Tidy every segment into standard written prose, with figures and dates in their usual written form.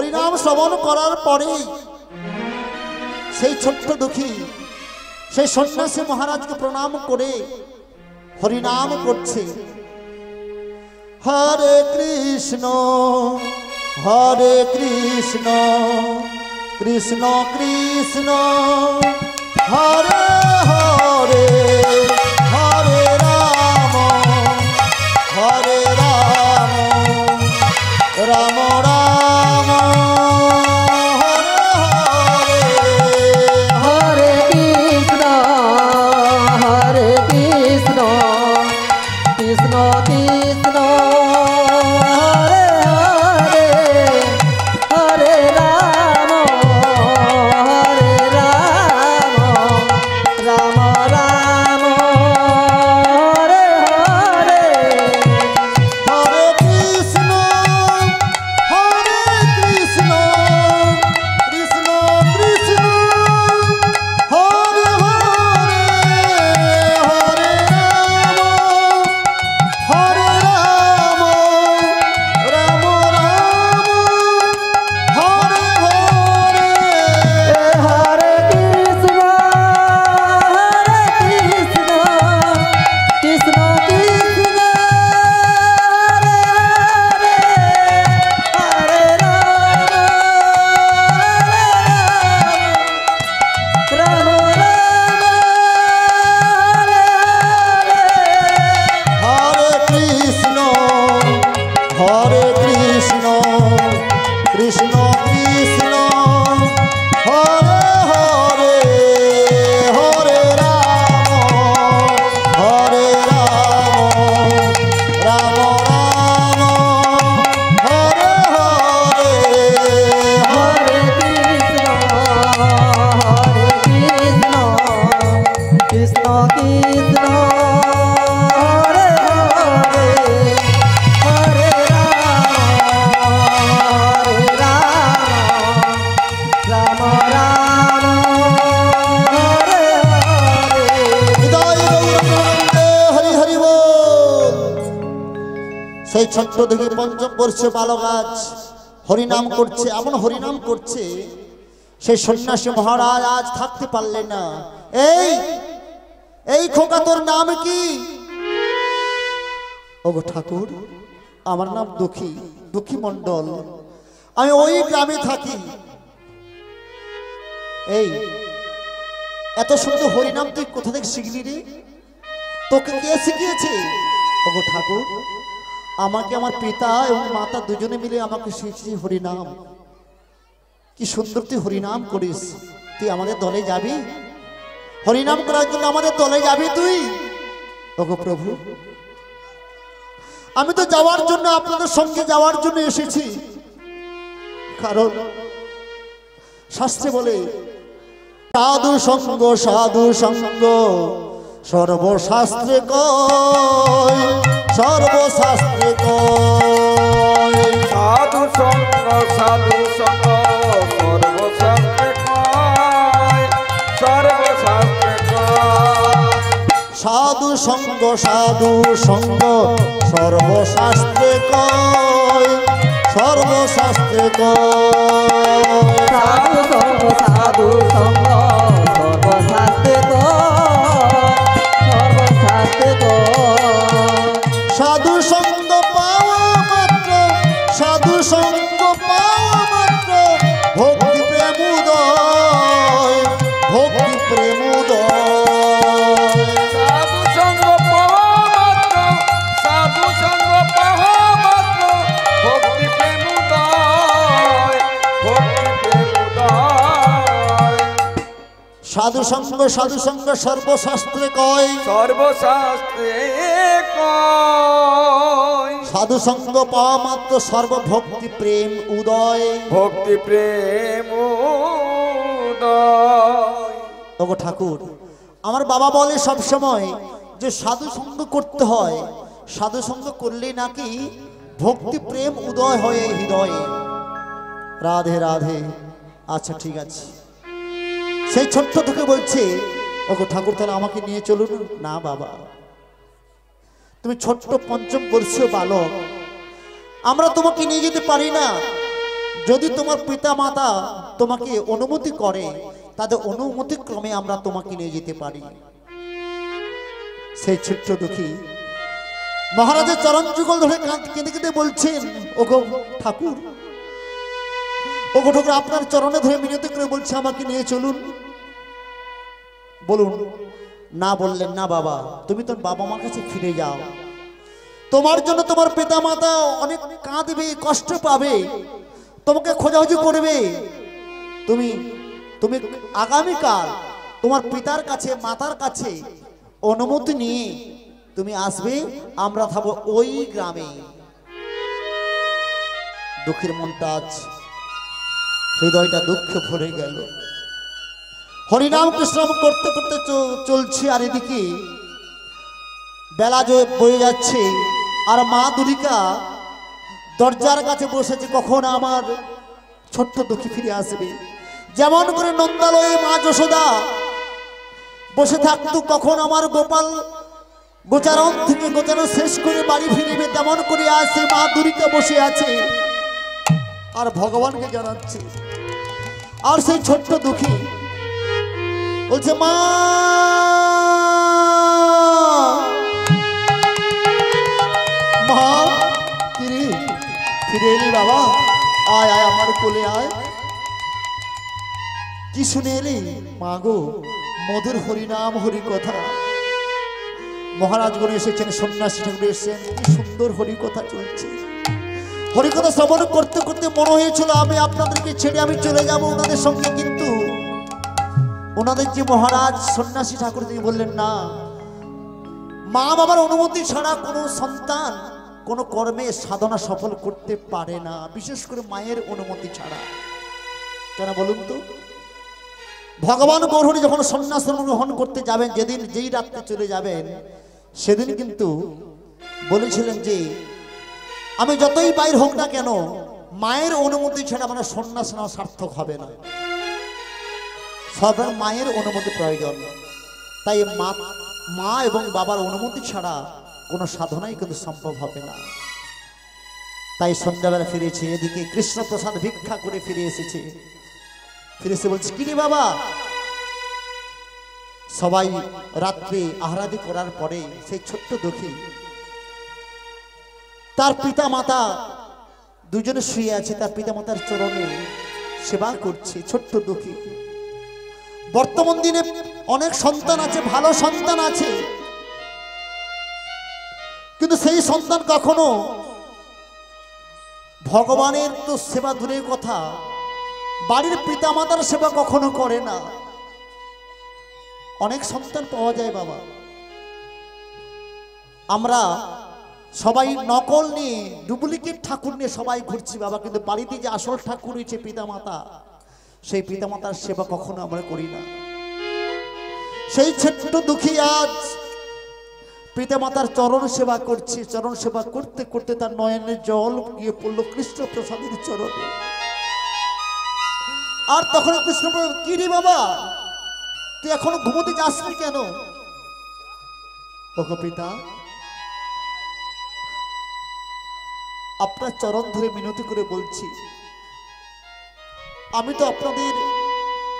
হরিনাম শ্রবণ করার পরে সেই ছোট্ট দুঃখী সেই সন্ন্যাসী মহারাজকে প্রণাম করে হরিনাম করছে। হরে কৃষ্ণ কৃষ্ণ কৃষ্ণ হরে হরে হরে রাম রাম রাম হরে কৃষ্ণ কৃষ্ণ কৃষ্ণ হরে হরে হরে রাম রাম রাম হরে হরে হরে কৃষ্ণ কৃষ্ণ কৃষ্ণ হরে হরে হরে রাম রাম রাম হরে হরে হরে কৃষ্ণ কৃষ্ণ কৃষ্ণ হরে রাম রাম হরে কৃষ্ণ কৃষ্ণ কৃষ্ণ হরে হরে হরে রাম রাম রাম হরে হরে হরে কৃষ্ণ কৃষ্ণ কৃষ্ণ হরে হরে হরে রাম রাম হরে হরে হৃদয় গৌরবন্দে হরি হরি বল। সেই ছোট্ট দেখে পঞ্চম বর্ষে বালক আজ হরিনাম করছে, এমন হরিনাম করছে সেই সন্ন্যাসী মহারাজ আজ থাকতে পারলেন না। এই খোকা তোর নাম কি? ওগো ঠাকুর, আমার নাম দুঃখী মণ্ডল, আমি ওই গ্রামে থাকি। এই এত সুন্দর হরিনাম তুই কোথা থেকে শিখলি রে? তোকে কে শিখিয়েছে? ওগো ঠাকুর, আমাকে আমার পিতা এবং মাতা দুজনে মিলে আমাকে শিখিয়েছে হরিনাম। কি সুন্দর তুই হরিনাম করিস। তুই আমাদের দলে যাবি? হরিনাম করার জন্য আমাদের দলে যাবি তুই? ওগো প্রভু, আমি তো যাওয়ার জন্য, আপনাদের সঙ্গে যাওয়ার জন্য এসেছি। কারণ শাস্ত্রে বলে সাধু সঙ্গ সর্বশাস্ত্রে কয়, সর্বশাস্ত্রে কয়। সাধু সঙ্গ সর্বশাস্ত্রে কয়, সর্বশাস্ত্রে কয়। সাধু সঙ্গ সর্বশাস্ত্রে কয়, সর্বশাস্ত্রে কয়। সাধু সঙ্গ সর্বশাস্ত্রে সাধু সঙ্গ পাওয়া মাত্র, সাধু সঙ্গ পাওয়া মাত্র ভক্তি প্রেম উদয়, ভক্তি প্রেম উদয়। সাধু সঙ্গ পাওয়া মাত্র, সাধু সঙ্গ পাওয়া মাত্র ভক্তি প্রেম উদয়, ভক্তি প্রেম উদয়। সাধু সঙ্গ সর্বশাস্ত্রে কয়, সর্বশাস্ত্রে কয়। সাধু সঙ্গ পাওয়া মাত্র সর্বভক্তি প্রেম উদয়, ভক্তি প্রেম উদয়। ওগো ঠাকুর, আমার বাবা বলে সব সময় যে সাধু সঙ্গ করতে হয়, সাধু সঙ্গ করলে নাকি ভক্তি প্রেম উদয় হয় হৃদয়ে। রাধে রাধে। আচ্ছা ঠিক আছে। সেই ছোট্ট থেকে বলছে, ওগো ঠাকুর তাহলে আমাকে নিয়ে চলুন। না বাবা, তুমি ছোট্ট পঞ্চম বর্ষীয় বালক, আমরা তোমাকে নিয়ে যেতে পারি না। যদি তোমার পিতা মাতা তোমাকে অনুমতি করে, তাদের অনুমতি ক্রমে আমরা তোমাকে নিয়ে যেতে পারি। সেই ছোট্ট দুঃখী মহারাজের চরণ যুগল ধরে কেঁদে কেঁদে বলছেন, ওগো ঠাকুর, ওগো ঠাকুর, আপনার চরণে ধরে মিনতি করে বলছে আমাকে নিয়ে চলুন। বলুন। না বললেন, না বাবা, তুমি তোর বাবা মার কাছে ফিরে যাও। তোমার জন্য তোমার পিতা মাতা অনেক কাঁদবে, কষ্ট পাবে, তোমাকে খোঁজাখুঁজি করবে। তুমি তুমি আগামীকাল তোমার পিতার কাছে মাতার কাছে অনুমতি নিয়ে তুমি আসবে, আমরা থাকবো ওই গ্রামে। দুঃখের মনটা আজ হৃদয়টা দুঃখে ভরে গেল। হরিনাম কৃষ্ণ করতে করতে চলছে, আর এদিকে বেলা বয়ে যাচ্ছে, আর মা দুর্গা দরজার কাছে বসেছে, কখন আমার ছোট্ট দুঃখী ফিরে আসবে। যেমন করে নন্দালয়ে মা যশোদা বসে থাকতো, কখন আমার গোপাল গোচারণ থেকে গোচারণ শেষ করে বাড়ি ফিরবে, তেমন করে আসে মা দুর্গা বসে আছে আর ভগবানকে জানাচ্ছে। আর সেই ছোট্ট দুঃখী বলছে, মা মা ফিরে এলি বাবা, আয় আয় আমার কোলে আয়। কি শুনে এলি? মা গো, মধুর হরিনাম হরি কথা। মহারাজগণ এসেছেন, সন্ন্যাসী ঠাকুর এসেছেন, কি সুন্দর হরি কথা চলছে। হরিকথা শ্রবণ করতে করতে মনে হয়েছিল আমি আপনাদেরকে ছেড়ে আমি চলে যাব ওনাদের সঙ্গে, কিন্তু ওনাদের যে মহারাজ সন্ন্যাসী ঠাকুর তিনি বললেন, না, মা বাবার অনুমতি ছাড়া কোনো সন্তান কোনো কর্মে সাধনা সফল করতে পারে না, বিশেষ করে মায়ের অনুমতি ছাড়া। কেন বলুন তো? ভগবান গৌরহরি যখন সন্ন্যাস গ্রহণ করতে যাবেন, যেই রাত্রে চলে যাবেন, সেদিন কিন্তু বলেছিলেন যে আমি যতই বাইর হোক না কেন, মায়ের অনুমতি ছাড়া মানে সন্ন্যাস নেওয়া সার্থক হবে না, সব মায়ের অনুমতি প্রয়োজন। তাই মা এবং বাবার অনুমতি ছাড়া কোনো সাধনাই কিন্তু সম্ভব হবে না। তাই সন্ধ্যাবেলা ফিরেছে, এদিকে কৃষ্ণ প্রসাদ ভিক্ষা করে ফিরে এসেছে। ফিরেছে বলছে, কিরে বাবা, সবাই রাত্রে আহারাদি করার পরে সেই ছোট্ট দুঃখী তার পিতা মাতা দুজনে শুয়ে আছে, তার পিতা মাতার চরণে সেবা করছে। ছোট্ট দুঃখী, বর্তমান দিনে অনেক সন্তান আছে, ভালো সন্তান আছে, কিন্তু সেই সন্তান কখনো ভগবানের তো সেবা দূরের কথা, বাড়ির পিতা মাতার সেবা কখনো করে না। অনেক সন্তান পাওয়া যায় বাবা, আমরা সবাই নকল নিয়ে, ডুপ্লিকেট ঠাকুর নিয়ে সবাই ঘুরছি বাবা, কিন্তু বাড়িতে যে আসল ঠাকুর রয়েছে পিতা মাতা, সেই পিতা মাতার সেবা কখনো আমরা করি না। সেই ছোট্ট দুঃখী আজ পিতা মাতার চরণ সেবা করছে, চরণ সেবা করতে করতে তার নয়নের জল গিয়ে পড়লো কৃষ্ণ প্রসাদের চরণে। আর তখন কৃষ্ণ প্রসাদ, কি রে বাবা, তুই এখনো ঘুমোতে যাসনি কেন? ওগো পিতা, আপনার চরণ ধরে মিনতি করে বলছি, আমি তো আপনাদের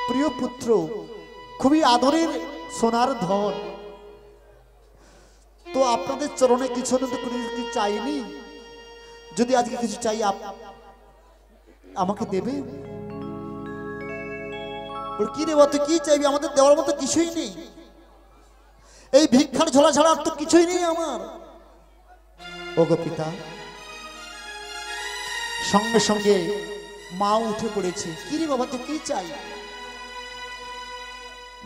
প্রিয় পুত্র, খুবই আদরের সোনার ধন, তো আপনাদের চরণে কিছু চাইনি, যদি আজকে কিছু চাই আমাকে দেবে? কি দেব? তুই কি চাইবি? আমাদের দেওয়ার মতো কিছুই নেই, এই ভিক্ষার ঝোলা ছাড়া আর তো কিছুই নেই আমার। ওগো পিতা, সঙ্গে সঙ্গে মা উঠে পড়েছে, কি রে বাবা, তুই কি চাই?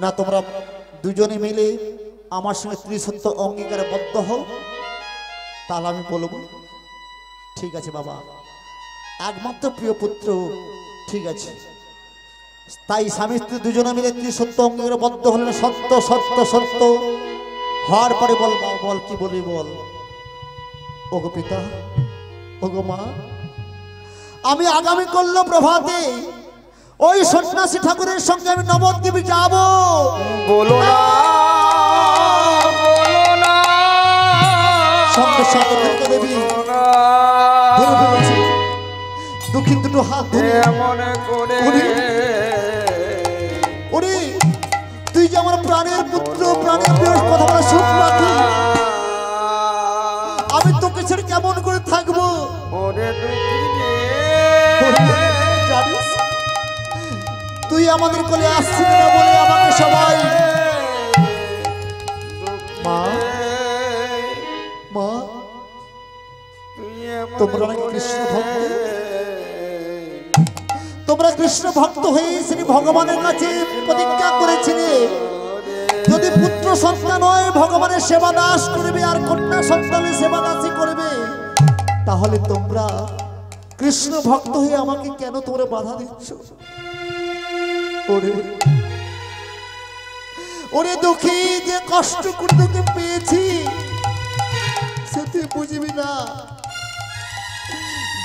না, তোমরা দুজনে মিলে আমার সঙ্গে ত্রিসত্য অঙ্গীকারে বদ্ধ হও, তাহলে আমি বলবো ঠিক আছে বাবা, একমাত্র প্রিয় পুত্র, ঠিক আছে। তাই স্বামী স্ত্রী দুজনে মিলে ত্রিসত্য অঙ্গীকারে বদ্ধ হলেন। সত্য সত্য সত্য হওয়ার পরে বল, বল কি বলি বল। ওগো পিতা, ওগো মা, আমি আগামী করল প্রভাতে ওই সন্ন্যাসী ঠাকুরের সঙ্গে আমি নবদ্বীপে যাব। বলো না, বলো না, সঙ্গে সঙ্গে দুর্গা দেবী দুঃখী দুটো হাত ধরে এমন করে ওরে তুই যে আমার প্রাণের পুত্র প্রাণের প্রিয় কথা বলা শুন রাখি আমি তোকে ছেড়ে কেমন করে থাকবো ওরে দুঃখী ওরে, জানিস তুই আমাদের কোলে আসছিস না বলে আমাকে সবাই মা মা তোমরা নাকি কৃষ্ণ ভক্ত তোমরা কৃষ্ণ ভক্ত হয়ে শ্রী ভগবানের কাছে প্রতিজ্ঞা করেছিলে যদি পুত্র সন্তান হয় ভগবানের সেবা দাস করবে আর কন্যা সন্তানের সেবা দাসী করবে তাহলে তোমরা কৃষ্ণ ভক্ত হয়ে আমাকে কেন তোমরা বাধা দিচ্ছ ওরে ওরে দুঃখী যে কষ্ট করে তোকে পেয়েছি সে তুই বুঝবি না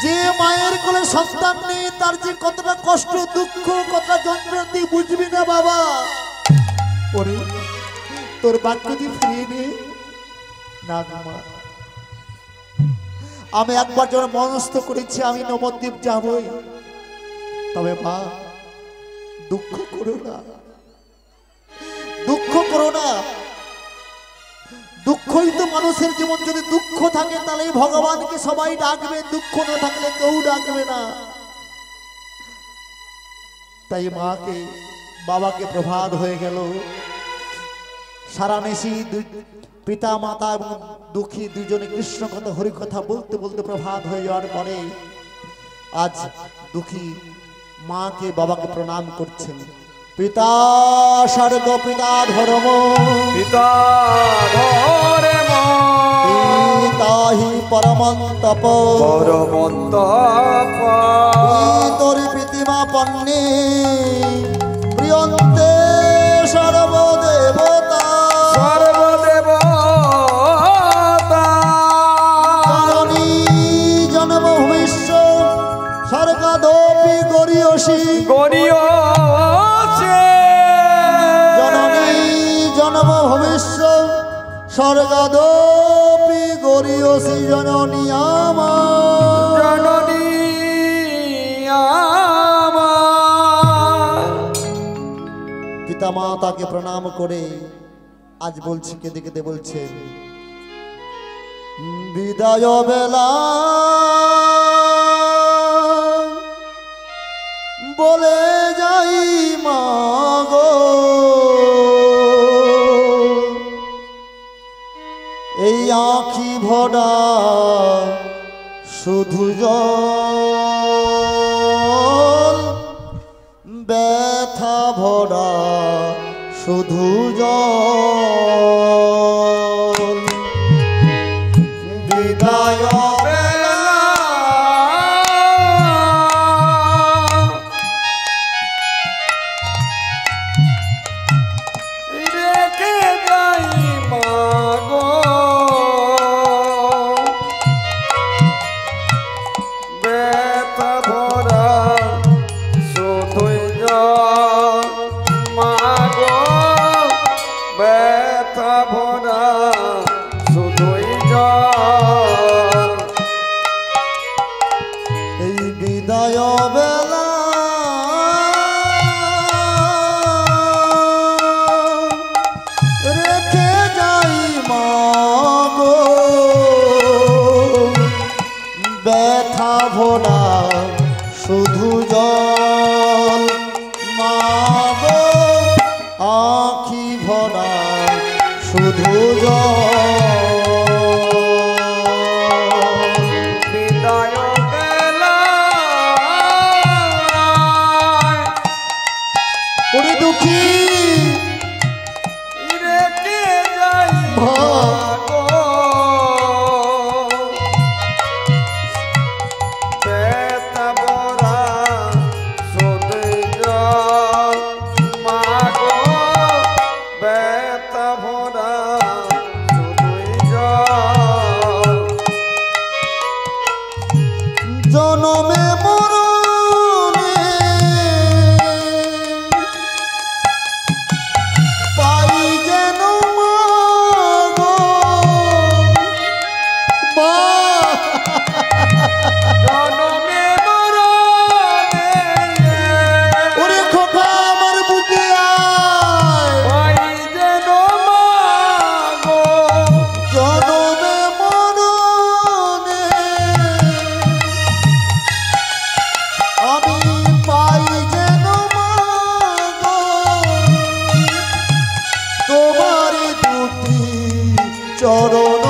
যে মায়ের কোলে সন্তান নেই তার যে কতটা কষ্ট দুঃখ কতটা যন্ত্রণা তুই বুঝবি না বাবা ওরে তোর বাক্য তুই ফিরিয়ে নে না গো মা আমি একবার যখন মনস্থ করেছি আমি নবদ্বীপ যাবই তবে মা দুঃখ করো না দুঃখ করো না দুঃখই তো মানুষের জীবন যদি দুঃখ থাকে তাহলে ভগবানকে সবাই ডাকবে দুঃখ না থাকলে কেউ ডাকবে না তাই মাকে বাবাকে প্রভাত হয়ে গেল সারা নিশি পিতা মাতা এবং দুঃখী দুজনে কৃষ্ণ কথা হরি কথা বলতে বলতে প্রভাত হয়ে যাওয়ার পরে আজ দুঃখী মাকে বাবাকে প্রণাম করছেন পিতা স্বর্গ পিতা ধর্ম পিতা ধরে পিতাহি পরমন্তপ পরমন্তপ তোর প্রীতিমা পন্নে প্রিয়ন্তে সর্বদেবতা সর্বদেবতা জননী জন্ম ভবিষ্য স্বর্গাদপি গরিয়সী গরিয়সে জননী জন্ম ভবিষ্য স্বর্গাদপি গরিয়সী জননী আমার জননী আমার পিতা মাতাকে প্রণাম করে আজ বলছি কেঁদে কেঁদে বলছেন বিদায় বেলা বলে যাই মাগো এই আঁখি ভরা শুধু জল ব্যথা ভরা শুধু জল বিদায় বেলা রেখে যাই মাগো ব্যথা ভরা শুধুই জল মাগো ব্যথা ভরা শুধুই জল এই বিদায় বেলা রেখে যাই মাগো ব্যথা ভরা শুধু জল মাগো আঁখি ভরা শুধু জল বিদায় বেলা ওরে দুঃখী রেখে যাই মাগো ব্যথা ভরা শুধুই জল মাগো ব্যথা ভরা শুধুই জল জনমে মরণে পাই যেন মাগো চরণ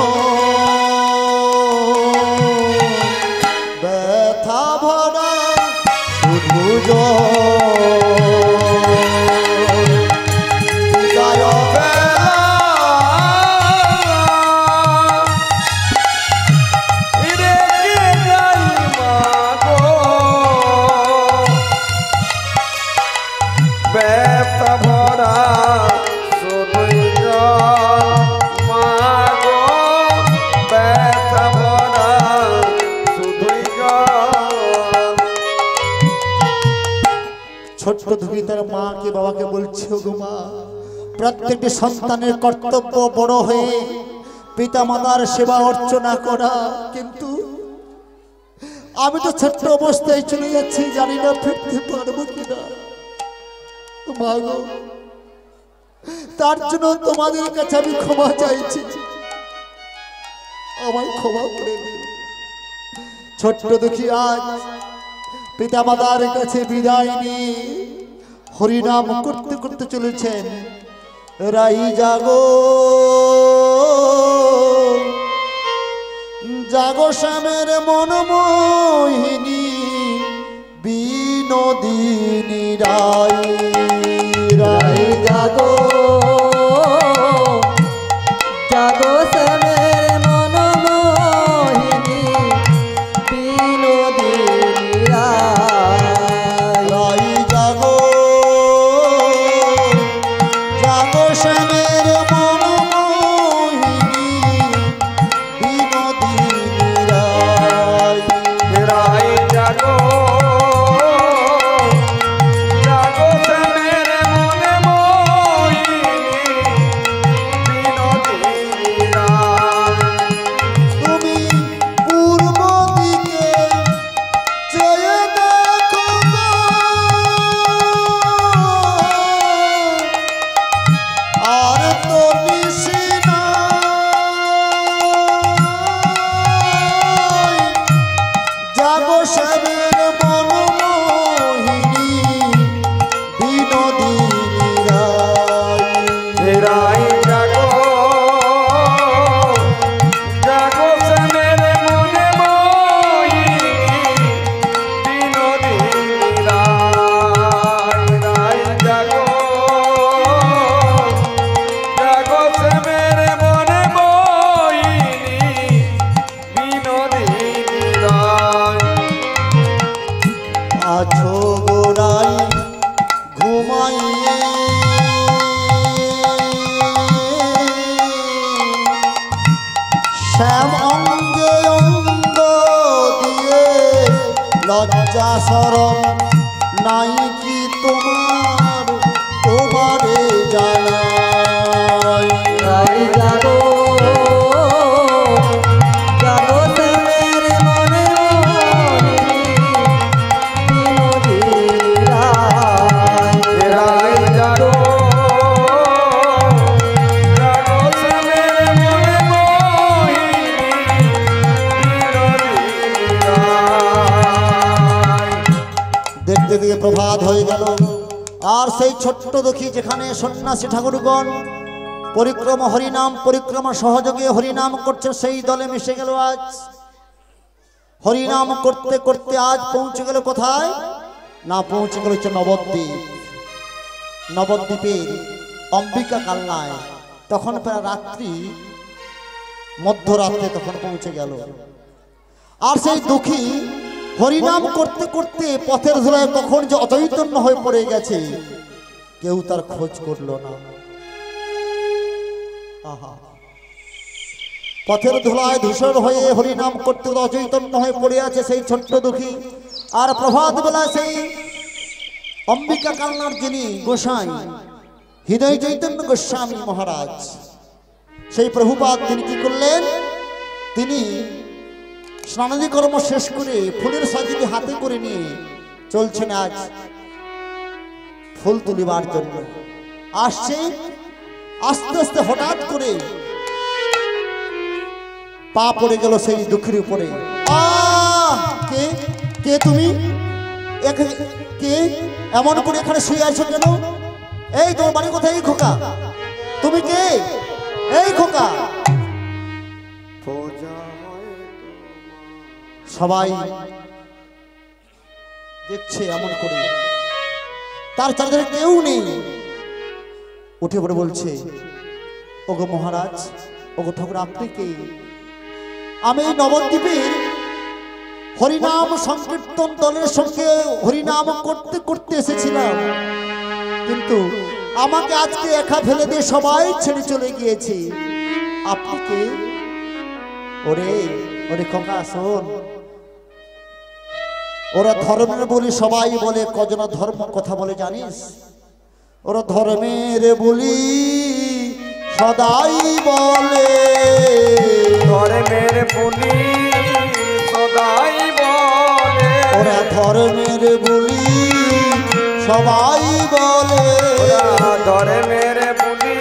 ব্যথা ভরা শুধু ছোট্ট ধুবি তার মাকে বাবাকে বলছে, গো মা, প্রত্যেকটি সন্তানের কর্তব্য বড় হয়ে পিতা মাতার সেবা অর্চনা করা, কিন্তু আমি তো ছোট্ট অবস্থায় চলে যাচ্ছি, জানি না ফিরতে পারবো কিনা। মা গো, তার জন্য তোমাদের কাছে আমি ক্ষমা চাইছি, আমায় ক্ষমা করে দিন। ছোট্ট দুঃখী আজ পিতা মাতার কাছে বিদায় নিয়ে হরিনাম করতে করতে চলেছেন। রাই জাগো জাগো শ্যামের মনমোহিনী বিনোদিনী রাই, রাই জাগো জাগো শ্যামের মনমোহিনী বিনোদিনী রাই। রাই জাগো জাগো শ্যামের মনমোহিনী বিনোদিনী রাই, রাই জাগো জাগো শ্যামের মনে মোহিনী বিনোদিনী রাই। তুমি পূর্ব দিকে চেয়ে দেখো গো, আর তো নিশি নাই। জাগো শ্যামের মনমোহিনী বিনোদিনী রাই, রাই জাগো জাগো শ্যামের মনে মোহিনী বিনোদিনী রাই। রাই জাগো জাগো শ্যামের মনে মোহিনী বিনোদিনী রাই। আছো গোড়াই ঘুমাইয়ে শ্যাম অঙ্গে অঙ্গ দিয়ে, লজ্জা শরম নাই কি তোমার, তোমারে জানাই। রাই জাগো জাগো শ্যামের মনমোহিনী বিনোদিনী রাই। রাই জাগো জাগো শ্যামের মনে মোহিনী বিনোদিনী রাই। দেখতে দেখতে প্রভাত হয়ে গেল, আর সেই ছোট্ট দুঃখী যেখানে সন্ন্যাসী ঠাকুরগণ পরিক্রমা হরিনাম পরিক্রমা সহযোগে হরিনাম করছে, সেই দলে মিশে গেল। আজ হরিনাম করতে করতে আজ পৌঁছে গেল কোথায় না, পৌঁছে গেল হচ্ছে নবদ্বীপ। নবদ্বীপের অম্বিকা কালনায় তখন প্রায় রাত্রি, মধ্যরাত্রে তখন পৌঁছে গেল। আর সেই দুঃখী হরিনাম করতে করতে পথের ধুলায় কখন যে অচৈতন্য হয়ে পড়ে গেছে, কেউ তার খোঁজ করলো না। আহা, পথের ধুলায় ধূসর হয়ে হরিনাম করতে অচৈতন্য হয়ে পড়ে আছে সেই ছোট্ট দুঃখী। আর প্রভাত বেলা সেই অম্বিকা কালনার যিনি গোসাই, হৃদয় চৈতন্য গোস্বামী মহারাজ, সেই প্রভুপাদ তিনি কি করলেন, তিনি স্নানাদি কর্ম শেষ করে ফুলের সাজিটি হাতে করে নিয়ে চলছেন আজ ফুল তুলিবার জন্য। আসছে, আস্তে আস্তে হঠাৎ করে পা পড়ে গেল সেই দুঃখীর উপরে। কে কে তুমি, কে এমন করে এখানে শুয়ে আছো কেন? এই তোমার বাড়ি কোথায়? এই খোকা, তুমি কে? এই খোকা, সবাই দেখছে এমন করে, তার চারদিকে কেউ নেই। উঠে পড়ে বলছে, ওগো মহারাজ, ওগো ঠাকুর, আপনি কে? আমি এই নবদ্বীপের হরিনাম সংকীর্তন দলের সঙ্গে হরিনাম করতে করতে এসেছিলাম, কিন্তু আমাকে আজকে একা ফেলে দিয়ে সবাই ছেড়ে চলে গিয়েছে। আপনি কে? ওরে ওরে খোকা শোন, ওরা ধর্মের বলি সবাই বলে, কজনা ধর্ম কথা বলে জানিস? ওরা ধর্মের বলি সদাই বলে, ধর্মের বলি সদাই বলে, ওরা ধর্মের বলি সবাই বলে, ওরা ধর্মের বলি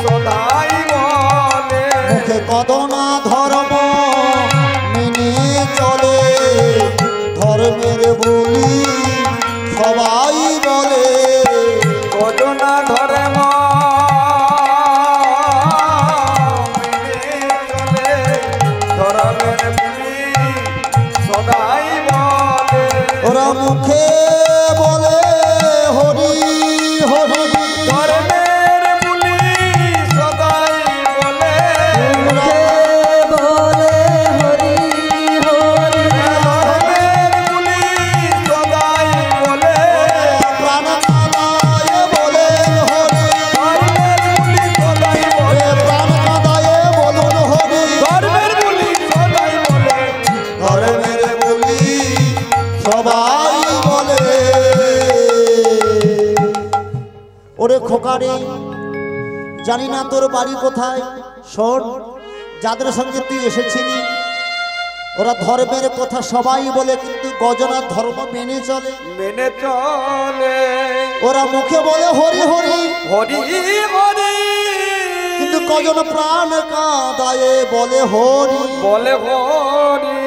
সদাই বলে, মুখে কদনা ধর্ম মেনে চলে, ধর্মের বলি সবাই বলে, কজনা ধর্ম মেনে চলে, ধর্মের বলি সদাই বলে, ওরা মুখে বলে হরি হরি, ধর্মের বলি সদাই বলে, মুখে বলে হরি হরি, ধর্মের বলি সদাই বলে, প্রাণ কাঁদায় বলে হরি, ধর্মের বলি সদাই বলে, প্রাণ কাঁদায় বলুন হরি, ধর্মের বলি সদাই বলে, ধর্মের বলি সবাই বলে। ওরে খোকারে, জানি না তোর বাড়ি কোথায়, শোন, যাদের সঙ্গে তুই এসেছিলি ওরা ধর্মের কথা সবাই বলে, কিন্তু গজনা ধর্ম মেনে চলে। মেনে চলে, ওরা মুখে বলে হরি হরি, হরি হরি, কিন্তু কজন প্রাণ কাঁদায়ে বলে হরি। বলে হরি,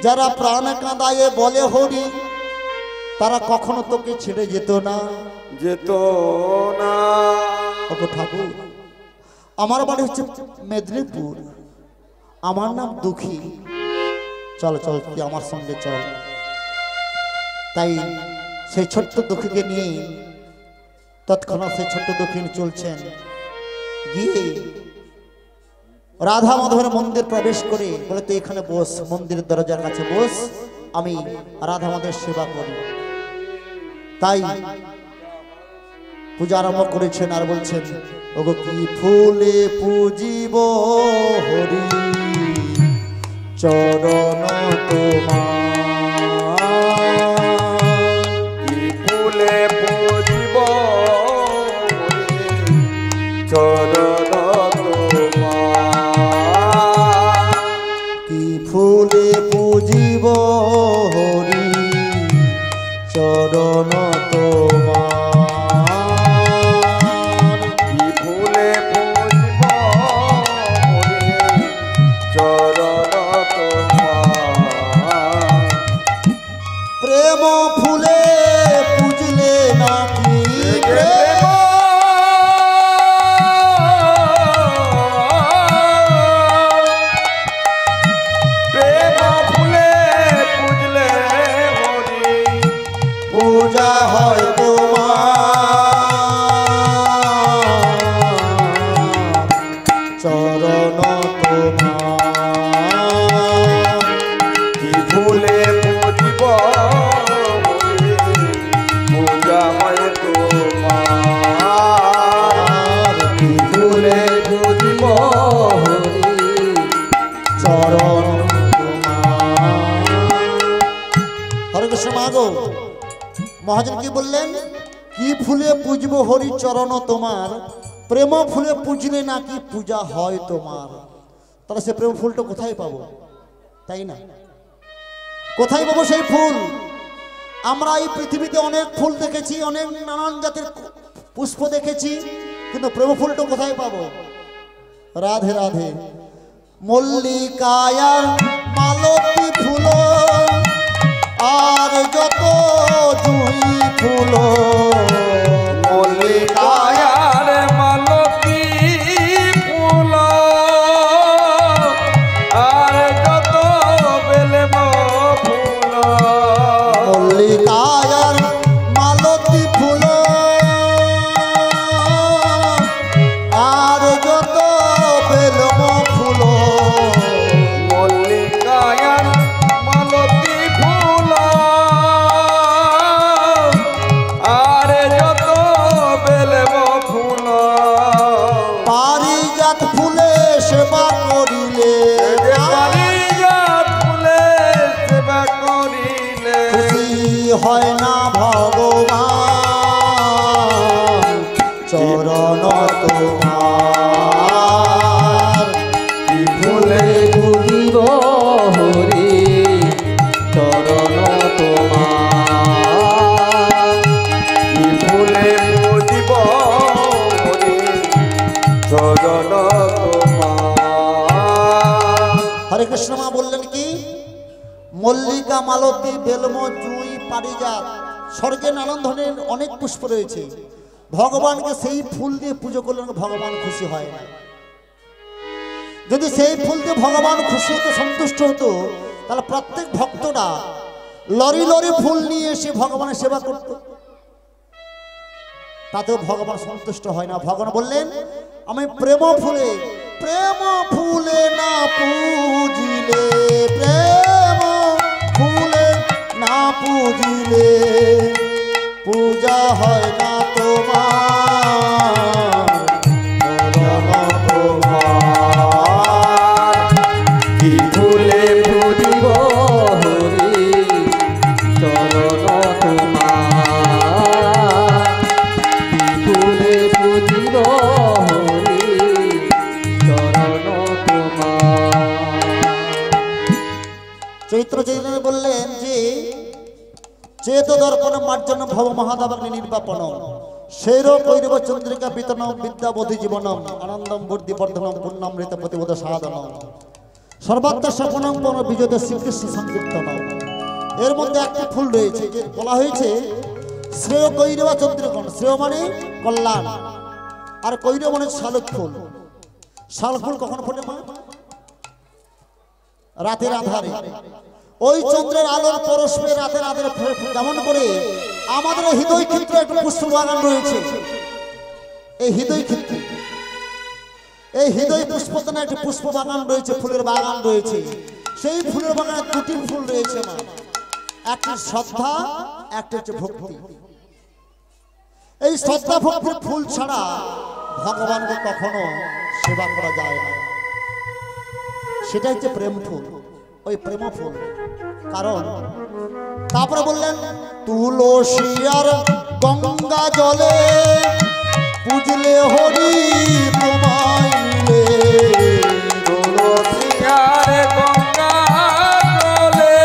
যারা প্রাণ কাঁদায়ে বলে হরি, তারা কখনো তোকে ছেড়ে যেত না। যেত না। ওগো ঠাকুর, আমার বাড়ি হচ্ছে মেদিনীপুর, আমার নাম দুঃখী, চল চল তুই আমার সঙ্গে চল। তাই সেই ছোট্ট দুঃখীকে নিয়ে তৎক্ষণাৎ সেই ছোট্ট দুঃখী চলছেন, গিয়ে রাধা মাধবের মন্দির প্রবেশ করে বলে, তুই এখানে বস, মন্দিরের দরজার কাছে বস, আমি রাধা মাধবের সেবা করি। তাই পূজা আরম্ভ করেছেন আর বলছেন, ওগো কি ফুলে পুজিব হরি চরণ তোমার, কি ফুলে পুজিব চরণ তোমার, কি ফুলে পুজিব হরি চরণ তোমার, কি ফুলে পুজিব চরণ তোমার, প্রেম ফুলে পুজলে নাকি প্রেম, প্রেম ফুলে পুজলে হরি, পূজা হয় তোমার চরণ তোমার, কি ফুলে পুজিব পূজা হয় তোমার, কি ফুলে বুঝিব হরি চরণ তোমার। হরে কৃষ্ণ মাগো, মহাজন কি বললেন? কি ফুলে পুজব হরি চরণ তোমার, প্রেম ফুলে পুজলে নাকি পূজা হয় তোমার। তাহলে সে প্রেম ফুলটা কোথায় পাবো? তাই না, কোথায় পাবো সেই ফুল? আমরা এই পৃথিবীতে অনেক ফুল দেখেছি, অনেক নানান জাতের পুষ্প দেখেছি, কিন্তু প্রেম ফুলটা কোথায় পাবো? রাধে রাধে। মল্লিকায়ার মালতী ফুল আর যত জুই ফুল, মল্লিকায়ার মালতী ফুল আর যত কৃষ্ণ মা বললেন কি, মল্লিকা, মালতী, বেলম, জুঁই, পারিজাত, স্বর্গে নানান ধরনের অনেক পুষ্প রয়েছে। ভগবানকে সেই ফুল দিয়ে পুজো করলে ভগবান খুশি হয় না। যদি সেই ফুল দিয়ে ভগবান খুশি হতো, সন্তুষ্ট হতো, তাহলে প্রত্যেক ভক্তরা লরি লরি ফুল নিয়ে এসে ভগবানের সেবা করত, তাতেও ভগবান সন্তুষ্ট হয় না। ভগবান বললেন, আমি প্রেম ফুলে না পূজিলে, প্রেম ফুলে না পূজিলে পূজা হয় না তোমার, কি ফুলে পুজিব হরি চরণ তোমার, কি ফুলে পুজিব হরি চরণ তোমার। চৈত্র চৈতন্য বললেন যে চেত দর্পণ মার্জন ভব মহাদেবাগ্নি নির্বাপনম, শৈর কৈরব চন্দ্রিকা বিতনম বিদ্যাবোধি জীবনম আনন্দম বুদ্ধি বর্ধনম পূর্ণামৃত প্রতিবোধ সাধনম সর্বাত্মা স্বপনম বন বিজয় শ্রীকৃষ্ণ সংকীর্তনম। এর মধ্যে একটি ফুল রয়েছে যে বলা হয়েছে শ্রেয় কৈরব চন্দ্রিকণ, শ্রেয় মানে কল্যাণ, আর কৈরব মানে শালুক ফুল। শালুক ফুল কখন ফোটে মা? রাতের আধারে, ওই চন্দ্রের আলোর পরশে রাতের আধারে যেমন করে আমাদের হৃদয় ক্ষেত্রে একটা পুষ্প বাগান রয়েছে। এই হৃদয় ক্ষেত্রে, এই হৃদয় পুষ্পতনে একটা পুষ্প বাগান রয়েছে, ফুলের বাগান রয়েছে। সেই ফুলের বাগানে দুটি ফুল রয়েছে মা, একটা শ্রদ্ধা, একটা হচ্ছে ভক্তি। এই শ্রদ্ধা ভক্তির ফুল ছাড়া ভগবানকে কখনো সেবা করা যায় না। সেটা হচ্ছে প্রেম ফুল, ওই প্রেম ফুল। কারণ তারপরে বললেন, তুলসী আর গঙ্গা জলে পুজলে হরি তোমায় মিলে, তুলসী আর গঙ্গা জলে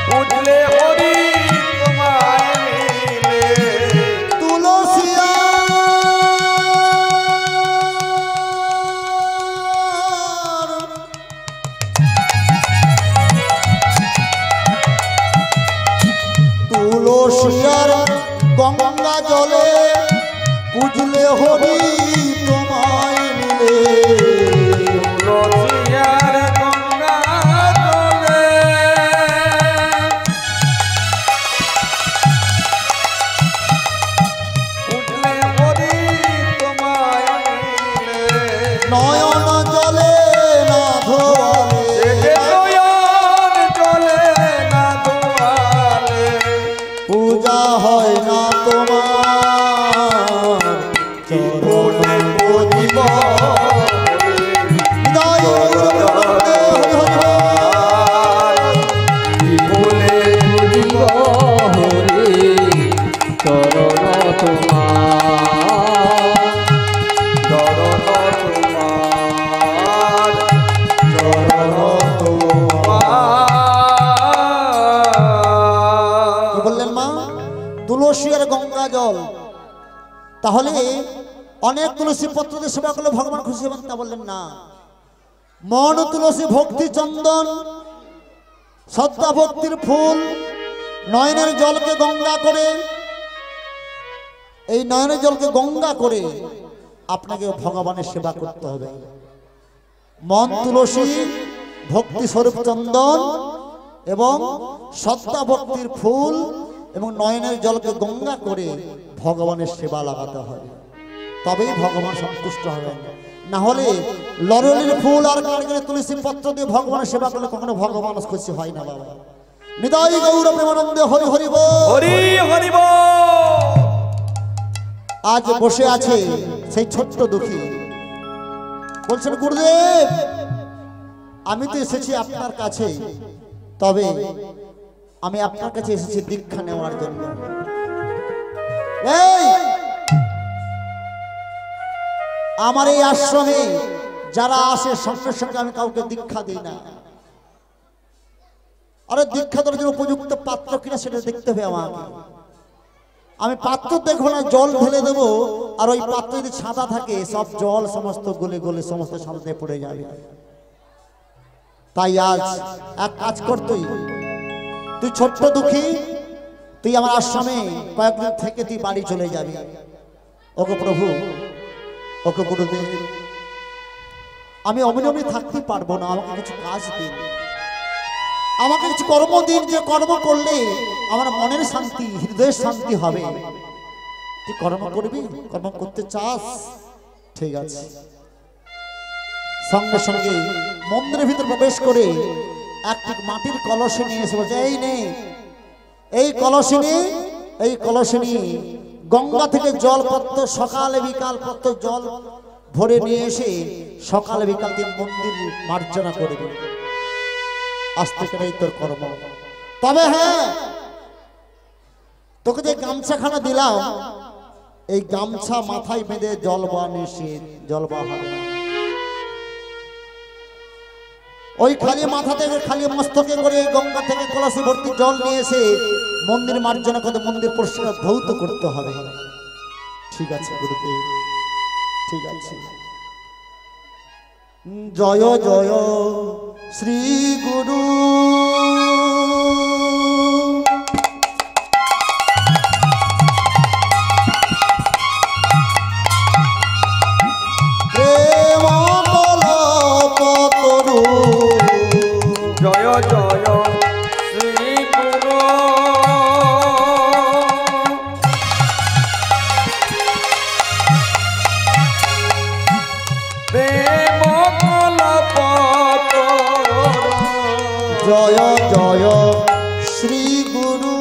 পুজলে হরি তোমায় মিলে, তুলসী তুলসিয়ার গঙ্গা জলে পুজলে হরি তোমায় মিলে, তুলসী আর গঙ্গা জলে পুজলে হরি তোমায় মিলে, নয়ন জলে না ধোয়ালে, নয়ন জলে না ধোয়ালে, পূজা হয় না তোমার চরণে পতিব, হৃদয় গৌরবে হরি হরি বল। কি ফুলে পুজিব হরি চরণ তোমার, চরণ তোমার, চরণ তোমার। কি বললেন মা? তুলসী আর গঙ্গা জল। তাহলে অনেক তুলসী পত্র দিয়ে সেবা করলে ভগবান খুশি হবেন? তা বললেন না। মন তুলসী ভক্তি চন্দন, শ্রদ্ধা ভক্তির ফুল, নয়নের জলকে গঙ্গা করে, এই নয়নের জলকে গঙ্গা করে আপনাকে ভগবানের সেবা করতে হবে। মন তুলসী, ভক্তি স্বরূপ চন্দন এবং শ্রদ্ধা ভক্তির ফুল এবং নয়নের জলকে গঙ্গা করে ভগবানের সেবা লাগাতে হবে, তবেই ভগবান সন্তুষ্ট হবেন। না হলে লরলির ফুল আর কারগের তুলসী পত্র দিয়ে ভগবানের সেবা করলে কখনো ভগবান খুশি হয় না বাবা। নিতাই গৌর প্রেমানন্দে হরি হরি বল। হরি হরি বল। আজ বসে আছে সেই ছোট্ট দুঃখী, বলছেন গুরুদেব আমি তো এসেছি আপনার কাছে, তবে আমি আপনার কাছে এসেছি দীক্ষা নেওয়ার জন্য। এই আমার এই আশ্রমে যারা আসে সঙ্গে সঙ্গে আমি কাউকে দীক্ষা দিই না। আরে দীক্ষা দেওয়ার জন্য উপযুক্ত পাত্র কিনা সেটা দেখতে হবে আমাকে। আমি পাত্র দেখবো না, জল ঢেলে দেবো, আর ওই পাত্র যদি ছাদা থাকে সব জল সমস্ত গলে গলে সমস্ত সামনে পড়ে যাবে। তাই আজ এক কাজ কর, তুই ছোট্ট দুঃখী, তুই আমার আশ্রমে কয়েকদিন থেকে তুই বাড়ি চলে যাবি। ওকে প্রভু, ওকে গুরুদেব, আমি অবিলম্বে থাকতে পারবো না, আমাকে কিছু কাজ দিন, আমাকে কিছু কর্ম দিন, যে কর্ম করলে আমার মনের শান্তি, হৃদয়ের শান্তি হবে। তুই কর্ম করবি, কর্ম করতে চাস, ঠিক আছে। সঙ্গে সঙ্গে মন্দিরের ভিতর প্রবেশ করে একটি মাটির কলসে নিয়ে এসে বলছে, এই নে, এই কলসে নিয়ে, এই কলসে নিয়ে গঙ্গা থেকে জল পত্র সকালে বিকাল পত্র জল ভরে নিয়ে এসে সকালে বিকাল দিন মন্দির মার্জনা করবে। আস্তে করে তোর কর্ম। তবে হ্যাঁ, তোকে যে গামছাখানা দিলাম, এই গামছা মাথায় বেঁধে জল বা নিষেধ, জল বা হবে না। ওই খালি মাথা থেকে খালি মস্তকে করে গঙ্গা থেকে কলসি ভর্তি জল নিয়ে এসে মন্দির মার্জনা করতে, মন্দির পরিষ্কার ধৌত করতে হবে। ঠিক আছে গুরুদেব, ঠিক আছে। জয় জয় শ্রী গুরু। জয় জয় শ্রী গুরু। প্রেম কল্পতরু। জয় জয় শ্রী গুরু।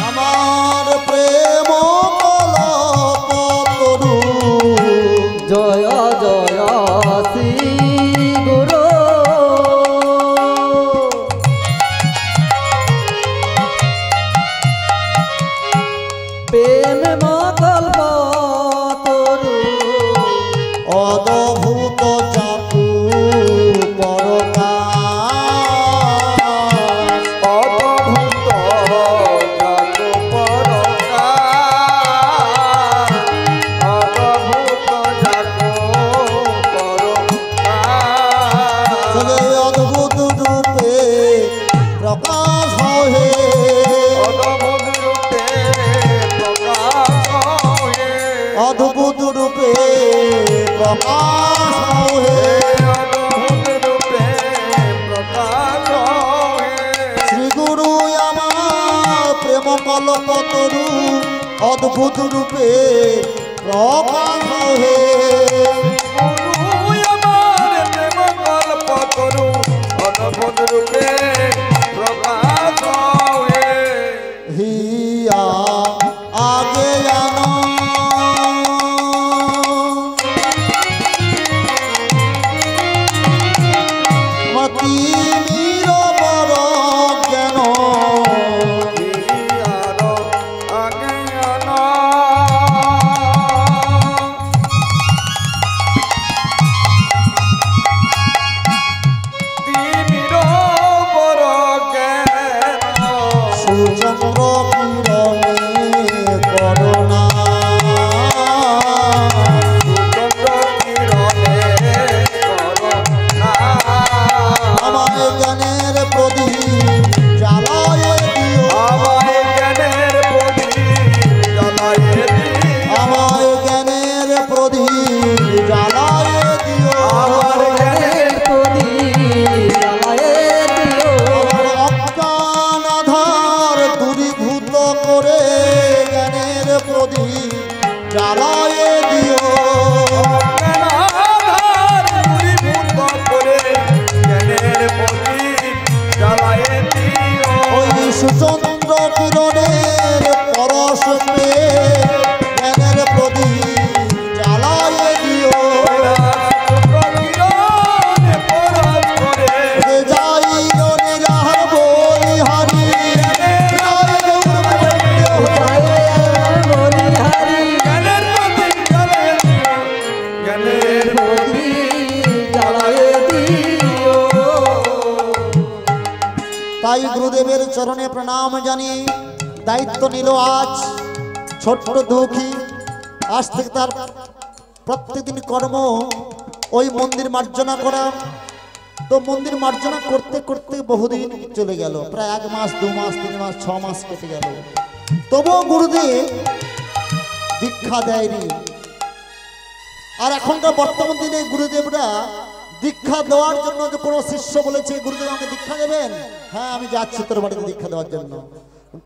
আমার প্রেম কল্পতরু। জয় জয় শ্রী গুরু। প্রেম কল্পতরু। অদ্ভুত চাকু পরকাশ। অদ্ভুত জাগো পরকাশ। অদ্ভুত জাগো পরকাশ। চলে অদ্ভুত রূপে প্রকাশ হয়ে। অদ্ভুত রূপে প্রকাশ হয়ে। অদ্ভুত রূপে প্রকাশ হয়ে। অদ্ভুত রূপে প্রকাশ হয়ে। শ্রী গুরু আমার প্রেম কল্পতরু। অদ্ভুত রূপে প্রকাশ হয়ে। গুরু আমার প্রেম কল্পতরু। অদ্ভুত রূপে প্রকাশ হয়ে। হিয়া আগে জানো মতি নিরবর জ্ঞান। হিয়ার আগে আনা। তিমির বড় জ্ঞান। সুচন্দ্র কিরণে করুণা। সুচন্দ্র কিরণে করুণা। আমায় জ্ঞানের প্রদীপ জ্বালায়ে দিও। আমায় জ্ঞানের প্রদীপ জ্বালায়ে দিও। আমায় জ্ঞানের প্রদীপ জ্বালায়ে দিও। আমার জ্ঞানের প্রদীপ জ্বালায়ে দিও। আমার অজ্ঞান আধার দূরীভূত করে জ্ঞানের প্রদীপ জ্বালায়ে দিও। জ্ঞানাধার দূরীভূত করে জ্ঞানের প্রদীপ জ্বালায়ে দিও। ওই সুচন্দ্র কিরণের পরশ পেয়ে জ্ঞানের প্রদীপ জ্বালায়ে দিও। কিরণে পরশ করে যে যাই নিরাহার বলি হারি। বলিহারি জ্ঞানের প্রদীপ জ্বালায়ে দিও। জ্ঞানের প্রদীপ জ্বালায়ে দিও। তাই গুরুদেবের চরণে প্রণাম জানিয়ে দায়িত্ব নিল আজ ছোট্ট দুঃখী, আজ থেকে তার প্রত্যেকদিন কর্ম ওই মন্দির মার্জনা করা। তো মন্দির মার্জনা করতে করতে বহুদিন চলে গেল, প্রায় 1 মাস 2 মাস 3 মাস 6 মাস কেটে গেল। তবুও গুরুদেব দীক্ষা দেয়নি। আর এখনকার বর্তমান দিনে গুরুদেবরা দীক্ষা দেওয়ার জন্য যে কোনো শিষ্য বলেছে গুরুদেব আমাকে দীক্ষা দেবেন, হ্যাঁ আমি যাচ্ছি তোর বাড়িতে দীক্ষা দেওয়ার জন্য।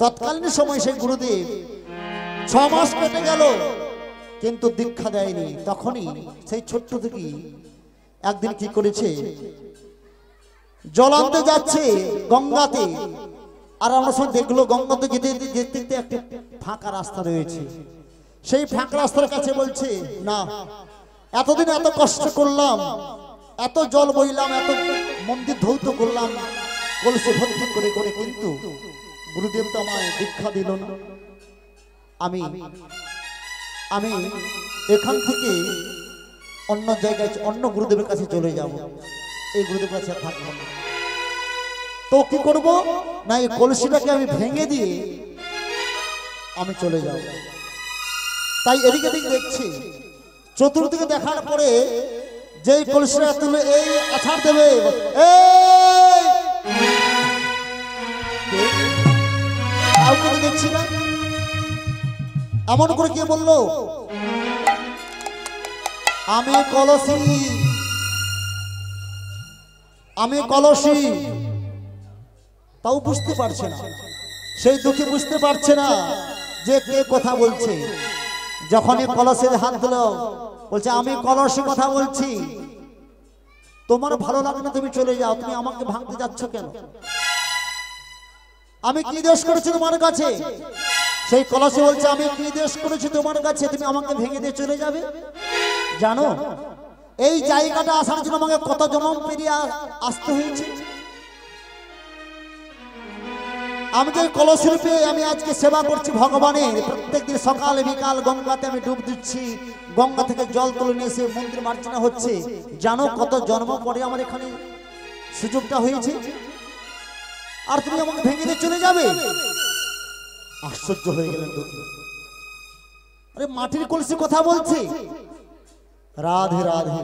তৎকালীন সময় সেই গুরুদেব 6 মাস কেটে গেল কিন্তু দীক্ষা দেয়নি। তখনই সেই ছোট্ট থেকে একদিন কি করেছে, জল আনতে যাচ্ছে গঙ্গাতে। আর আমরা সব দেখলো গঙ্গাতে যেতে যেতে যেতে একটা ফাঁকা রাস্তা রয়েছে। সেই ফাঁকা রাস্তার কাছে বলছে, না এতদিন এত কষ্ট করলাম, এত জল বইলাম, এত মন্দির ধৌত করলাম কলসি ভর্তি করে করে, কিন্তু গুরুদেব তো আমায় দীক্ষা দিল না। আমি আমি এখান থেকে অন্য জায়গায় অন্য গুরুদেবের কাছে চলে যাব, এই গুরুদেবের কাছে থাকবো না। তো কি করব না, এই কলসিটাকে আমি ভেঙে দিয়ে আমি চলে যাব। তাই এদিকে দিকে দেখছি, চতুর্দিকে দেখার পরে যেই কলসিটা তুলে এই আছাড় দেবে, কাউকে তো দেখছি না। এমন করে কে বললো আমি কলসি, আমি কলসি, তাও বুঝতে পারছে না। সেই দুঃখী বুঝতে পারছে না যে কে কথা বলছে। যখনই কলসের হাত দিল বলছে আমি কলসি কথা বলছি, তোমার ভালো লাগে না তুমি চলে যাও, তুমি আমাকে ভাঙতে যাচ্ছ কেন? আমি কি দোষ করেছি তোমার কাছে? সেই কলসি বলছে আমি কি দোষ করেছি তোমার কাছে, তুমি আমাকে ভেঙে দিয়ে চলে যাবে? জানো এই জায়গাটা আসার জন্য আমাকে কত জন্ম পেরিয়ে আসতে হয়েছে। আমি যে কলসির পেয়ে আমি আজকে সেবা করছি ভগবানের, প্রত্যেকদিন সকাল বিকাল গঙ্গাতে আমি ডুব দিচ্ছি, গঙ্গা থেকে জল তুলে নিয়ে এসে মন্দির মার্জনা হচ্ছে। জানো কত জন্ম পরে আমার এখানে সুযোগটা হয়েছে, আর তুমি আমাকে ভেঙে দিয়ে চলে যাবে? আশ্চর্য হয়ে গেলেন দুঃখী। আরে মাটির কলসি কথা বলছে। রাধে রাধে।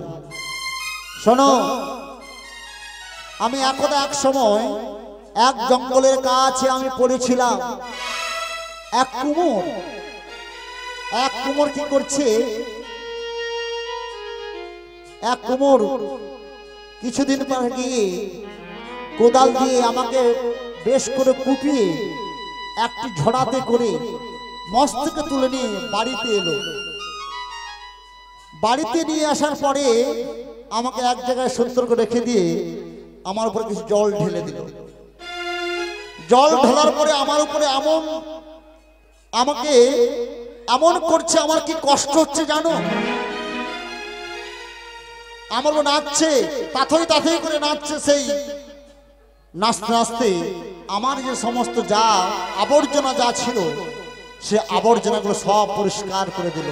শোনো, আমি একদা এক সময় এক জঙ্গলের কাছে আমি পড়েছিলাম। এক কুমোর কি করছে, এক কুমোর কিছুদিন পর গিয়ে কোদাল দিয়ে আমাকে বেশ করে কুপিয়ে একটি ঝড়াতে করে মস্তকে তুলে নিয়ে বাড়িতে এলো। বাড়িতে নিয়ে আসার পরে আমাকে এক জায়গায় সুন্দর করে রেখে দিয়ে আমার উপরে কিছু জল ঢেলে দিল। জল ঢালার পরে আমার উপরে আমাকে এমন করছে, আমার কি কষ্ট হচ্ছে জানো? আমার নাচছে, তাথই করে নাচছে। সেই নাচতে নাচতে আমার যে সমস্ত যা আবর্জনা যা ছিল সে আবর্জনাগুলো সব পরিষ্কার করে দিল।